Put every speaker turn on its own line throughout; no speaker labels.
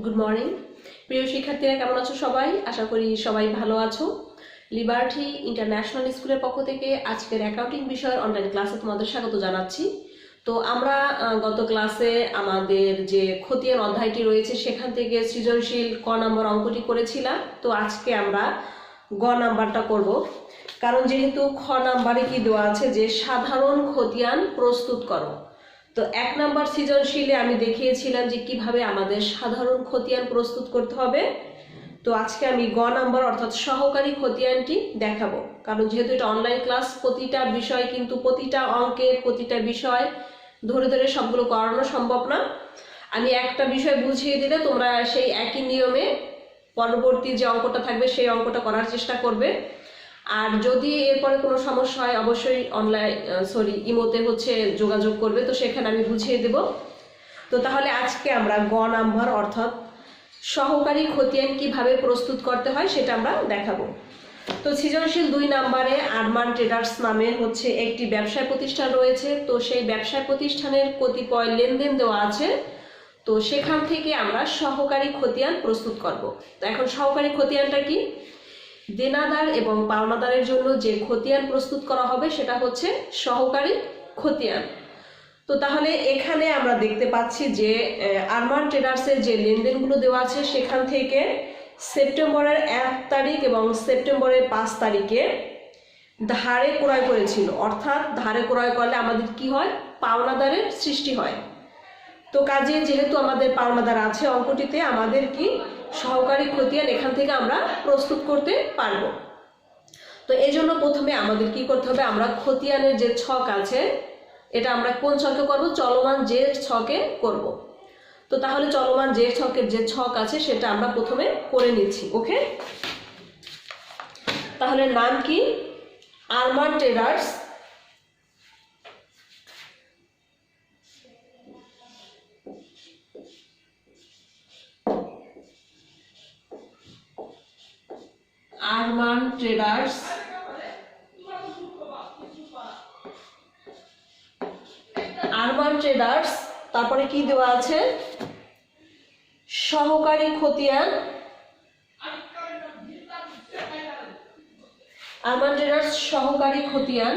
Good morning প্রিয় শিক্ষার্থীরা, কেমন আছো সবাই? আশা করি সবাই ভালো আছো। লিবার্টি ইন্টারন্যাশনাল স্কুলের পক্ষ থেকে আজকের অ্যাকাউন্টিং বিষয়ের অনলাইন ক্লাসে তোমাদের স্বাগত জানাচ্ছি। তো আমরা গত ক্লাসে আমাদের যে খতিয়ান অধ্যায়টি রয়েছে সেখান থেকে সৃজনশীল ক নম্বর অঙ্কটি করেছিলাম। তো আজকে আমরা গ নাম্বারটা করব, কারণ যেহেতু খ নাম্বারে কি দেওয়া আছে যে সাধারণ খতিয়ান প্রস্তুত করো। তো 1 নাম্বার সৃজনশীলে আমি দেখিয়েছিলাম যে কিভাবে আমাদের সাধারণ খতিয়ান প্রস্তুত করতে হবে। তো আজকে আমি গ নাম্বার অর্থাৎ সহকারী খতিয়ানটি দেখাবো, কারণ যেহেতু এটা অনলাইন ক্লাস, প্রতিটা বিষয় কিন্তু প্রতিটা অঙ্কের প্রতিটা বিষয় ধরে ধরে সবগুলো করানো সম্ভব না। আমি একটা বিষয় বুঝিয়ে দিলে তোমরা সেই একই নিয়মে পরবর্তী যে অঙ্কটা থাকবে সেই অঙ্কটা করার চেষ্টা করবে। আর যদি এরপরে কোনো সমস্যা হয় অবশ্যই ইমোতে যোগাযোগ করবে, তো সেখানে আমি বুঝিয়ে দেব। তো তাহলে আজকে আমরা গ নাম্বার অর্থাৎ সহকারী খতিয়ান কিভাবে প্রস্তুত করতে হয় সেটা আমরা দেখাবো। তো সৃজনশীল 2 নাম্বারে আরমান ট্রেডার্স নামে একটি ব্যবসায় প্রতিষ্ঠান রয়েছে। তো সেই ব্যবসায় প্রতিষ্ঠানের কতিপয় লেনদেন দেওয়া আছে, তো সেখান থেকে আমরা সহকারী খতিয়ান প্রস্তুত করব। তো এখন সহকারী খতিয়ানটা কি? দেনাদার এবং পাওনাদারের জন্য যে খতিয়ান প্রস্তুত করা হবে সেটা হচ্ছে সহকারী খতিয়ান। তো তাহলে এখানে আমরা দেখতে পাচ্ছি যে আরমান ট্রেডার্সের যে লেনদেনগুলো দেওয়া আছে সেখান থেকে সেপ্টেম্বরের 1 তারিখ এবং সেপ্টেম্বরের 5 তারিখে ধারে ক্রয় করেছিল। অর্থাৎ ধারে ক্রয় করলে আমাদের কি হয়? পাওনাদারের সৃষ্টি হয়। তো কাজে যেহেতু আমাদের পাওনাদার আছে অঙ্কটিতে, আমাদের কি সহকারী খতিয়ান এখান থেকে আমরা প্রস্তুত করতে পারবো। তো এই জন্য প্রথমে আমাদের কি করতে হবে? আমরা খতিয়ানের যে ছক আছে এটা আমরা কোন ছকে করব? চলমান যে ছকে করব। তো তাহলে চলমান যে ছকের যে ছক আছে সেটা আমরা প্রথমে করে নিচ্ছি। ওকে, তাহলে নাম কি? Arman traders Arman traders Arman traders, তারপরে কি দেওয়া আছে? সহকারী খতিয়ান। আরমান ট্রেডার্স সহকারী খতিয়ান।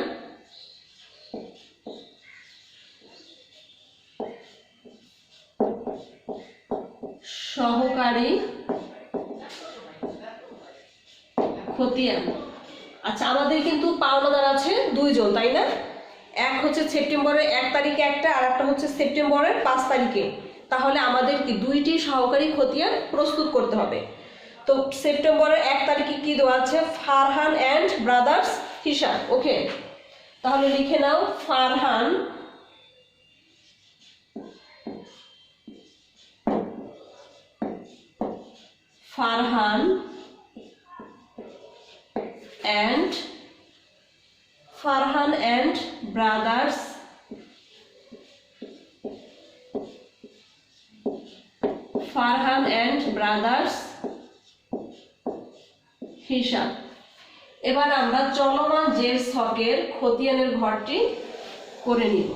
সহকারী খতিয়ান। আচ্ছা, আমাদের কিন্তু পাওনাদার আছে 2 জন, তাই না? এক সেপ্টেম্বরের 1 তারিখে একটা, আর একটা সেপ্টেম্বরের 5 তারিখে। তাহলে আমাদের কি 2টি সহকারী খতিয়ান প্রস্তুত করতে হবে। তো সেপ্টেম্বরের 1 তারিখে কি দেওয়া আছে? ফারহান অ্যান্ড ব্রাদার্স হিসাব। ওকে, তাহলে লিখে নাও ফারহান and brothers হিসাব। এবার আমরা চলমান জের ছকের খতিয়ানের ঘরটি করে নিব।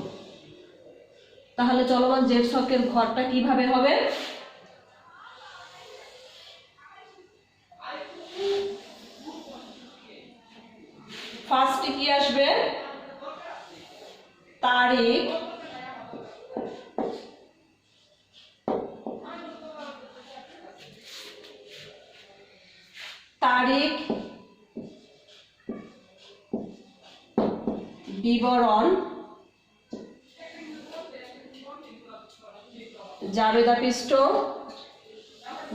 তাহলে চলমান জের ছকের ঘরটা কিভাবে হবে? ফার্স্টে কি আসবে? তারিখ, বিবরণ, জাবেদা পৃষ্ঠ,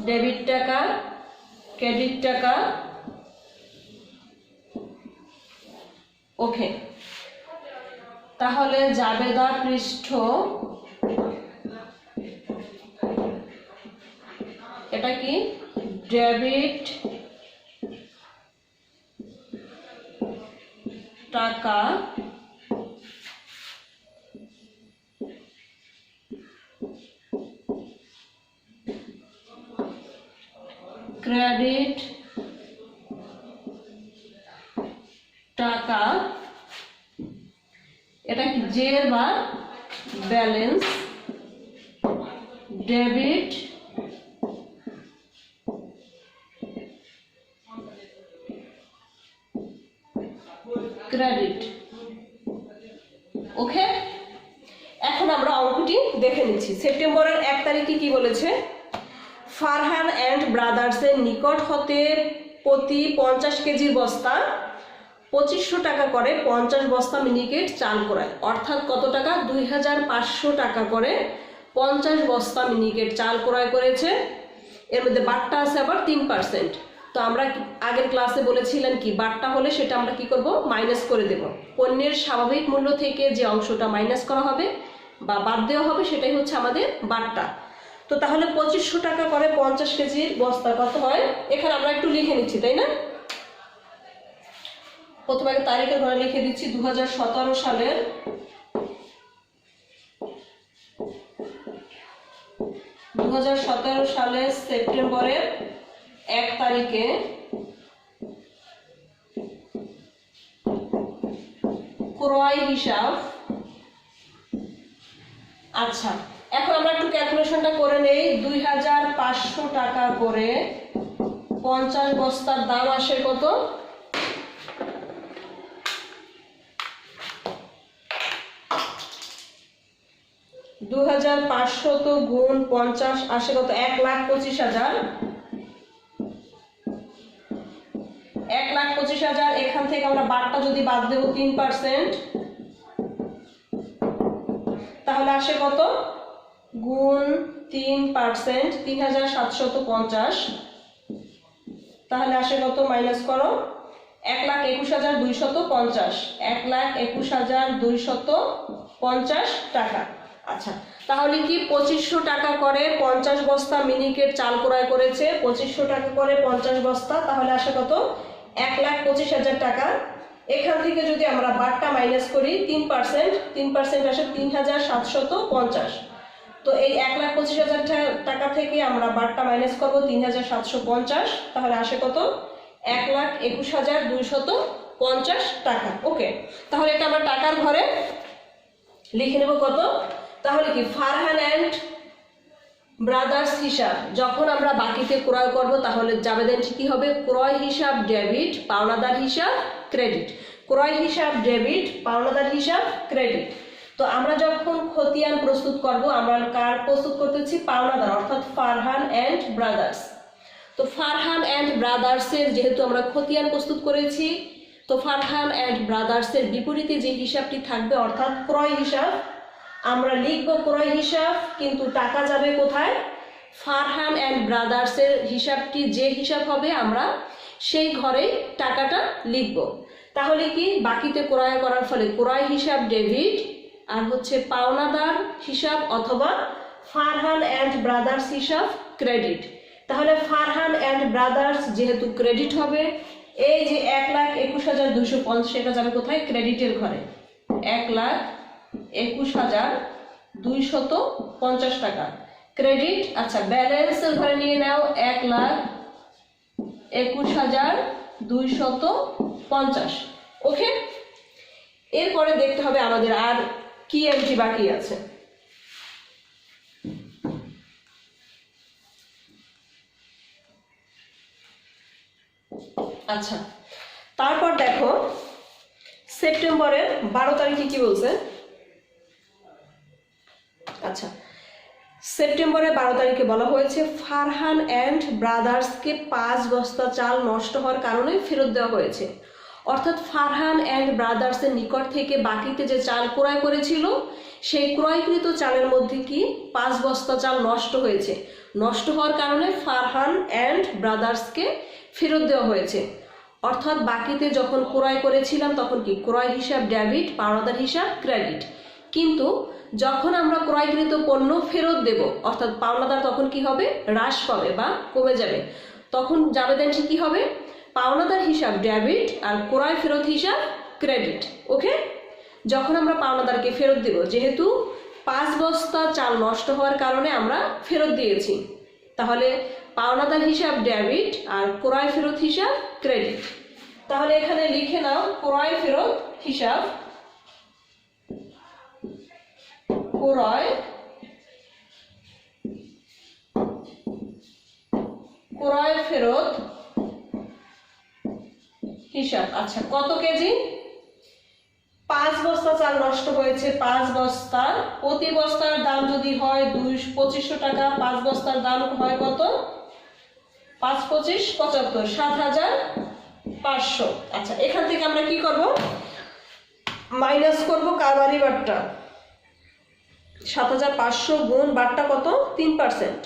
ডেবিট টাকা, ক্রেডিট টাকা। ওকে, তাহলে জাবেদা পৃষ্ঠ এটা কি? ডেবিট টাকা, ক্রেডিট টাকা। এটা কি? জের বা ব্যালেন্স, ডেবিট আমরা অঙ্কটি দেখে নিচ্ছি। সেপ্টেম্বরের 1 তারিখে কি বলেছে, ফারহান অ্যান্ড ব্রাদার্সের নিকট হতে প্রতি 50 কেজির বস্তা 2500 টাকা করে 50 বস্তা মিনিকেট চাল করায়। অর্থাৎ কত টাকা, 2500 টাকা করে 50 বস্তা মিনিকেট চাল ক্রয় করেছে। এর মধ্যে বাট্টা আছে আবার 3%। তো আমরা আগের ক্লাসে বলেছিলাম কি, বাট্টা হলে সেটা আমরা কি করব, মাইনাস করে দেব। পণ্যের স্বাভাবিক মূল্য থেকে যে অংশটা মাইনাস করা হবে বা বাদ দেওয়া হবে সেটাই হচ্ছে আমাদের বাট্টা। তো তাহলে 2500 টাকা করে 50 কেজির বস্তা কত হয়, এখানে আমরা একটু লিখে নিচ্ছি, তাই না? প্রথমে তারিখের ঘরে লিখে দিচ্ছি 2017 সালের 2017 সালের সেপ্টেম্বরের 1 তারিখে ক্রয় হিসাব। আচ্ছা, এখন আমরা একটু ক্যালকুলেশনটা করে নেই। 2500 টাকা করে 50 বস্তার দাম আসে কত, 2500 গুণ 50 আসে কত, 1,25,000। 1,25,000 এখান থেকে আমরা বাট্টা যদি বাদ দেব 3%, তাহলে আসে কত, গুণ 3%, 3,750। তাহলে আসে কত, মাইনাস করো, 1,21,250, 1,21,250 টাকা। আচ্ছা, তাহলে কি 2500 টাকা করে 50 বস্তা মিনিকেট চাল ক্রয় করেছে, 2500 টাকা করে 50 বস্তা, তাহলে আসে কত, 1,25,000 টাকা। এখান থেকে যদি আমরা বাট্টা মাইনাস করি 3% আসে 3,750। তো এই 1,25,000 টাকা থেকে আমরা বাট্টা মাইনাস করব 3,750, তাহলে আসে কত, 1,21,250 টাকা। ওকে, তাহলে এটা আমরা টাকার ঘরে লিখে নেব কত। তাহলে কি, ফারহান অ্যান্ড ব্রাদার্স হিসাব যখন আমরা বাকিতে ক্রয় করব তাহলে যাবেদেন কি হবে, ক্রয় হিসাব ডেবিট, পাওনাদার হিসাব ক্রেডিট। ক্রয় হিসাব ডেবিট, পাওনাদার হিসাব ক্রেডিট। তো আমরা যখন খতিয়ান প্রস্তুত করব, আমরা কার প্রস্তুত করতেছি, পাওনাদার, অর্থাৎ ফারহান অ্যান্ড ব্রাদার্স। তো ফারহান অ্যান্ড ব্রাদার্সের যেহেতু আমরা খতিয়ান প্রস্তুত করেছি, তো ফারহান অ্যান্ড ব্রাদার্সের বিপরীতে যে হিসাবটি থাকবে অর্থাৎ ক্রয় হিসাব, আমরা লিখব ক্রয় হিসাব, কিন্তু টাকা যাবে কোথায়, ফারহান অ্যান্ড ব্রাদার্সের হিসাবটি যে হিসাব হবে আমরা সেই ঘরে টাকাটা লিখব। তাহলে কি, বাকিতে ক্রয় করার ফলে ক্রয় হিসাব ডেবিট আর হচ্ছে পাওনাদার হিসাব অথবা ফারহান অ্যান্ড ব্রাদার্স হিসাব ক্রেডিট। তাহলে ফারহান অ্যান্ড ব্রাদার্স যেহেতু ক্রেডিট হবে, এই যে 1,21,250 এটা যাবে কোথায়, ক্রেডিটের ঘরে, 1,21,250 টাকা ক্রেডিট। আচ্ছা, ব্যালেন্সের ঘরে নিয়ে নাও 1,21,250। ওকে, এরপরে দেখতে হবে আমাদের আর কি এন্ট্রি বাকি আছে। আচ্ছা, তারপর দেখো সেপ্টেম্বরের 12 তারিখে কি বলছে। আচ্ছা, সেপ্টেম্বরের 12 তারিখে বলা হয়েছে ফারহান অ্যান্ড ব্রাদার্সকে 5 বস্তা চাল নষ্ট হওয়ার কারণে ফেরত দেওয়া হয়েছে। অর্থাৎ ফারহান অ্যান্ড ব্রাদার্সের নিকট থেকে বাকিতে যে চাল ক্রয় করেছিল সেই ক্রয়কৃত চালের মধ্যে কি 5 বস্তা চাল নষ্ট হয়েছে। নষ্ট হওয়ার কারণে ফারহান অ্যান্ড ব্রাদার্সকে ফেরত দেওয়া হয়েছে। অর্থাৎ বাকিতে যখন ক্রয় করেছিলাম তখন কি, ক্রয় হিসাব ডেবিট, পাওনাদার হিসাব ক্রেডিট। কিন্তু যখন আমরা ক্রয়কৃত পণ্য ফেরত দেব অর্থাৎ পাওনাদার তখন কি হবে, হ্রাস পাবে বা কমে যাবে। তখন যাবেদেন কি হবে, পাওনাদার হিসাব ডেবিট আর ক্রয় ফেরত হিসাব ক্রেডিট। ওকে, যখন আমরা পাওনাদারকে ফেরত দেব, যেহেতু 5 বস্তা চাল নষ্ট হওয়ার কারণে আমরা ফেরত দিয়েছি, তাহলে পাওনাদার হিসাব ডেবিট আর ক্রয় ফেরত হিসাব ক্রেডিট। তাহলে এখানে লিখে নাও ক্রয় ফেরত হিসাব, ক্রয় ফেরত হিসাব। আচ্ছা, কত কেজি, 5 বস্তা চাল নষ্ট হয়েছে, 5 বস্তা, প্রতি বস্তার দাম যদি হয় 2500 টাকা, 5 বস্তার দাম হয় কত? 5 25 75, 7500। আচ্ছা, এখান থেকে আমরা কি করব? মাইনাস করব কার বাড়ি বারটা। 7500 গুণ বারটা কত? 3%।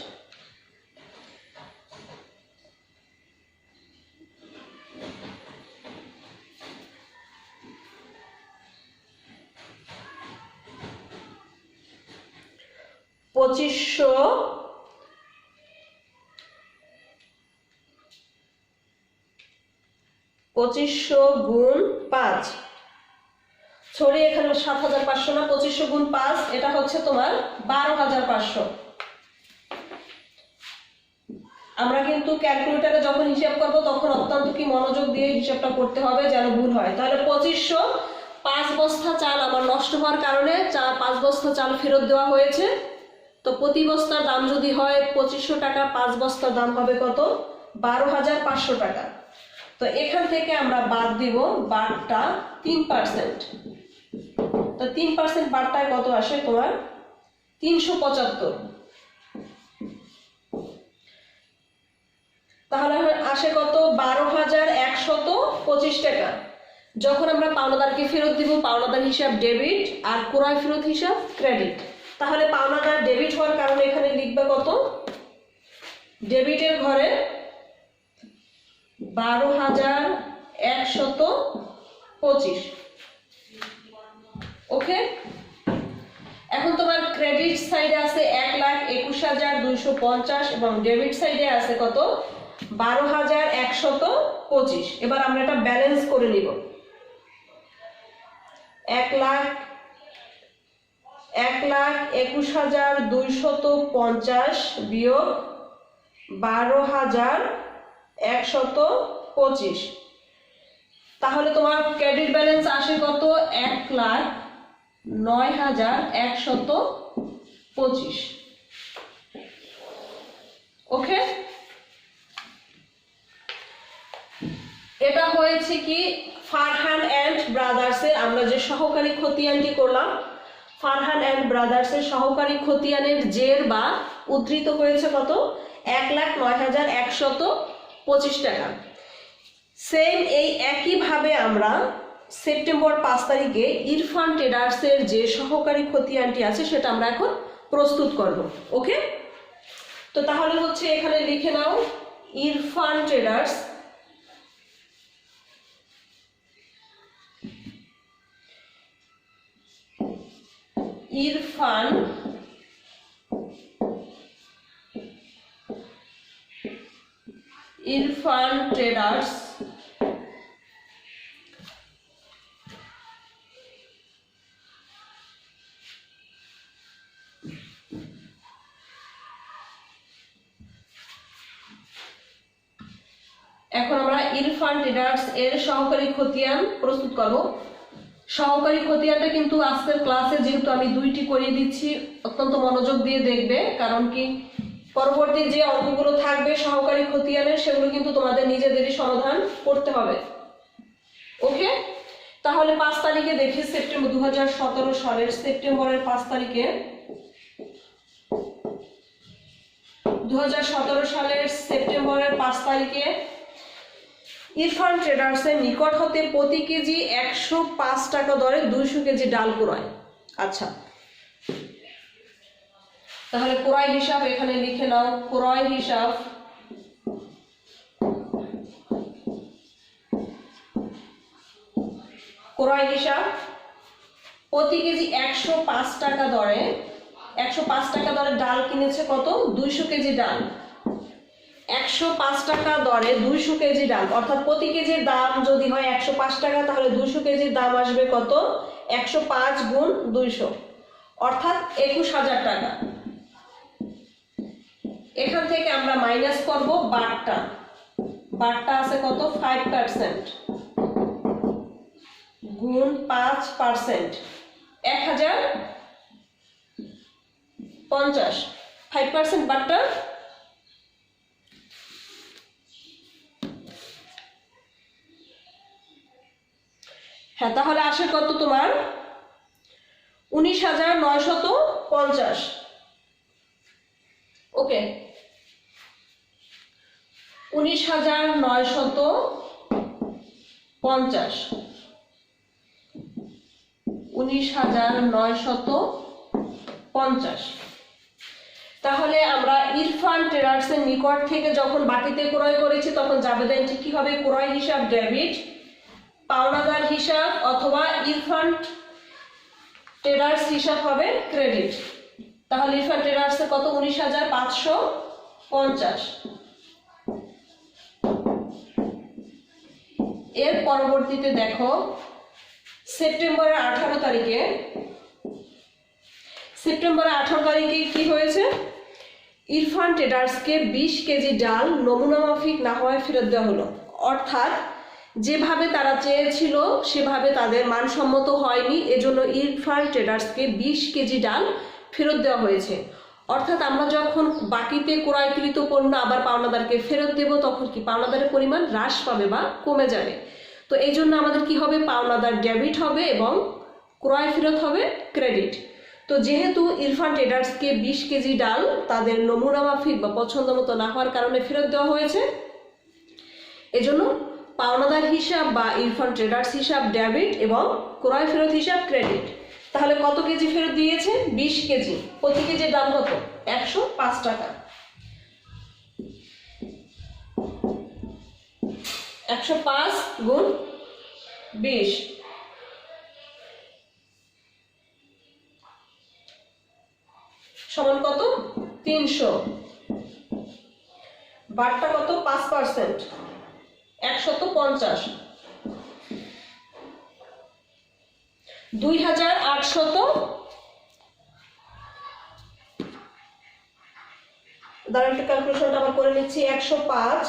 পঁচিশশো গুণ 5, সরি এখানে 7500 না, 2500 গুণ 5, এটা হচ্ছে তোমার 12500। আমরা কিন্তু ক্যালকুলেটরে যখন হিসাব করব তখন অত্যন্ত কি মনোযোগ দিয়ে হিসাবটা করতে হবে যেন ভুল হয়। তাহলে 2500, 5 বস্তা চাল আমার নষ্ট হওয়ার কারণে 5 বস্তা চাল ফেরত দেওয়া হয়েছে। তো প্রতি বস্তার দাম যদি হয় 2500 টাকা, 5 বস্তার দাম হবে কত? 12500 টাকা। তো এখান থেকে আমরা বাদ দিব বারটা 3%। তো 3% বারটায় কত আসে তোমার? 375। তাহলে আসে কত? 12125 টাকা। যখন আমরা পাওনাদারকে ফেরত দিব, পাওনাদার হিসাব ডেবিট আর ক্রয় ফেরত হিসাব ক্রেডিট। তাহলে পাওনাদার ডেবিট হওয়ার কারণে এখানে লিখবে কত? ডেবিটের ঘরে 12125। ওকে, এখন তোমার ক্রেডিট সাইডে আছে 1,21,250 এবং ডেবিট সাইডে আছে কত? 12125। এবার আমরা এটা ব্যালেন্স করে নিব। 1,21,250 বিয়োগ 12125। তাহলে তোমার ক্রেডিট ব্যালেন্স আসে কত? 1,09,125। ওকে, এটা হয়েছে কি ফারহান এন্ড ব্রাদার্সের আমরা যে সহকারী খতিয়ানটি করলাম, ফারহান এন্ড ব্রাদার্সের সহকারী খতিয়ানের জের বা উদ্ধৃত হয়েছে কত? 1,09,125 টাকা। সেম এই একইভাবে আমরা সেপ্টেম্বর 5 তারিখে ইরফান ট্রেডার্সের যে সহকারী খতিয়ানটি আছে সেটা আমরা এখন প্রস্তুত করব। ওকে, তো তাহলে হচ্ছে এখানে লিখে নাও ইরফান ট্রেডার্স ইরফান ট্রেডার্স এখন আমরা ইরফান ট্রেডার্স এর সহকারী খতিয়ান প্রস্তুত করব। সহকারী খতিয়ানটা কিন্তু আজকের ক্লাসে যেহেতু আমি 2টি করিয়ে দিচ্ছি, অত্যন্ত মনোযোগ দিয়ে দেখবে, কারণ কি পরবর্তী যে অঙ্কগুলো থাকবে সহকারী খতিয়ানের সেগুলো কিন্তু তোমাদের নিজেদেরই সমাধান করতে হবে। ওকে, তাহলে 5 তারিখে দেখি সেপ্টেম্বর 2017 সালের সেপ্টেম্বরের 5 তারিখে 2017 সালের সেপ্টেম্বরের 5 তারিখে ইরফান ট্রেডার্সের নিকট হতে প্রতি কেজি 105 টাকা দরে 200 কেজি ডাল ক্রয়। আচ্ছা, তাহলে ক্রয় হিসাব এখানে লিখে নাও। ক্রয় হিসাব প্রতি কেজি 105 টাকা দরে ডাল কিনেছে কত? 200 কেজি ডাল। 105 টাকা দরে 200 কেজি ডাল, অর্থাৎ প্রতি কেজির দাম যদি হয় 105 টাকা, তাহলে 200 কেজির দাম আসবে কত? 105 গুণ 200, অর্থাৎ 21,000 টাকা। এখান থেকে আমরা মাইনাস করব বারটা আছে কত? 5% গুণ 5%, 1050। 5% বারটা হ্যাঁ, তাহলে আসে কত তোমার 19,950। ওকে, 19,950, 19,950। তাহলে আমরা ইরফান ট্রেডার্সের নিকট থেকে যখন বাকিতে ক্রয় করেছি তখন জাবেদা এন্ট্রি কি হবে? ক্রয় হিসাব ডেবিট, পাওনাদার হিসাব অথবা ইরফান ট্রেডার্স হিসাব হবে ক্রেডিট। তাহলে ইরফান ট্রেডার্সে কত? 19,550। এর পরবর্তীতে দেখো সেপ্টেম্বরের 18 তারিখে কি হয়েছে? ইরফান ট্রেডার্সকে 20 কেজি ডাল নমুনা মাফিক না হওয়ায় ফেরত দেওয়া হলো। অর্থাৎ যেভাবে তারা চেয়েছিল সেভাবে তাদের মানসম্মত হয়নি, এজন্য ইরফান ট্রেডার্সকে 20 কেজি ডাল ফেরত দেওয়া হয়েছে। অর্থাৎ আমরা যখন বাকিতে ক্রয়কৃত পণ্য আবার পাওনাদারকে ফেরত দেব তখন কি পাওনাদারের পরিমাণ হ্রাস পাবে বা কমে যাবে। তো এই জন্য আমাদের কি হবে? পাওনাদার ডেবিট হবে এবং ক্রয় ফেরত হবে ক্রেডিট। তো যেহেতু ইরফান ট্রেডার্সকে 20 কেজি ডাল তাদের নমুনা মাফিক বা পছন্দ মতো না হওয়ার কারণে ফেরত দেওয়া হয়েছে, এজন্য পাওনাদার হিসাব বা ইরফান ট্রেডার্স হিসাব ডেবিট এবং ক্রয় ফেরত হিসাব ক্রেডিট। তাহলে কত কেজি ফেরত দিয়েছে? 20 কেজি। প্রতি কেজির দাম কত? 105 টাকা। 105 গুণ 20 সমান কত? 300। বারটা কত? 5%, 150। 2,800। দাঁড়ান একটু ক্যালকুলেশনটা আবার করে নিচ্ছি। 105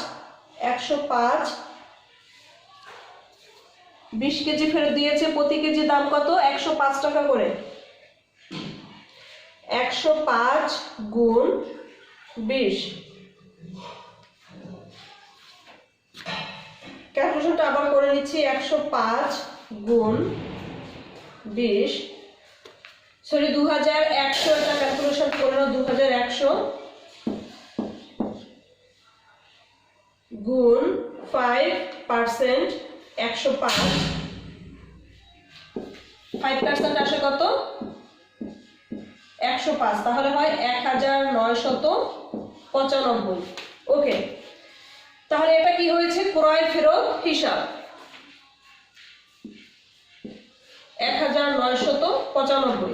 20 কেজি ফেরত দিয়েছে, প্রতি কেজি দাম কত? 105 টাকা করে। 105 গুণ 20। ক্যালকুলেশনটা আবার করে নিচ্ছি। 105 গুণ 20, সরি 2,100। এটা ক্যালকুলেশন করে নাও। 2,100 গুণ 5%, 105। 5% আসে কত? 105। তাহলে হয় 1,995। ওকে, তাহলে এটা কি হয়েছে? ক্রয় ফেরত হিসাব 1,995।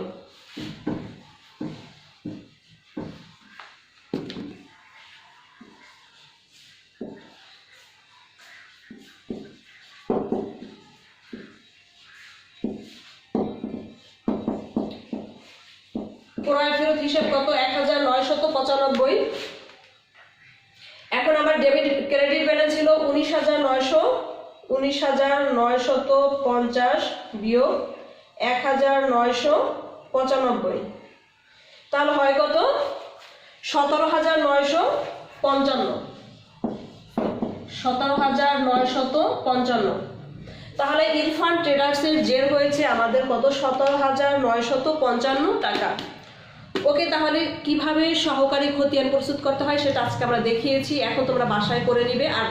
ক্রয় ফেরত হিসাব কত? 1,995। এখন আমার ডেবিট ক্রেডিট ব্যালেন্স ছিল 19,950 বিয়োগ 1,995। তাহলে হয় কত? 17,955। 17,955। তাহলে ইরফান ট্রেডার্সের জের হয়েছে আমাদের কত? 17,955 টাকা। ওকে, তাহলে কিভাবে সহকারী খতিয়ান প্রস্তুত করতে হয় সেটা আজকে আমরা দেখিয়েছি। এখন তোমরা বাসায় করে নিবে। আর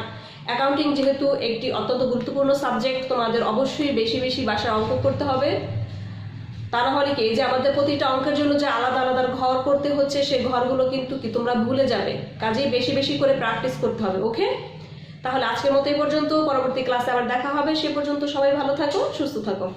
অ্যাকাউন্টিং যেহেতু একটি অত্যন্ত গুরুত্বপূর্ণ সাবজেক্ট, তোমাদের অবশ্যই বেশি বেশি বাসায় অঙ্ক করতে হবে। তা না হলে কি যে আমাদের প্রতিটা অঙ্কের জন্য যে আলাদা আলাদা ঘর করতে হচ্ছে সেই ঘরগুলো কিন্তু কি তোমরা ভুলে যাবে। কাজেই বেশি বেশি করে প্র্যাকটিস করতে হবে। ওকে, তাহলে আজকের মতো এই পর্যন্ত। পরবর্তী ক্লাসে আবার দেখা হবে। সে পর্যন্ত সবাই ভালো থাকো, সুস্থ থাকো।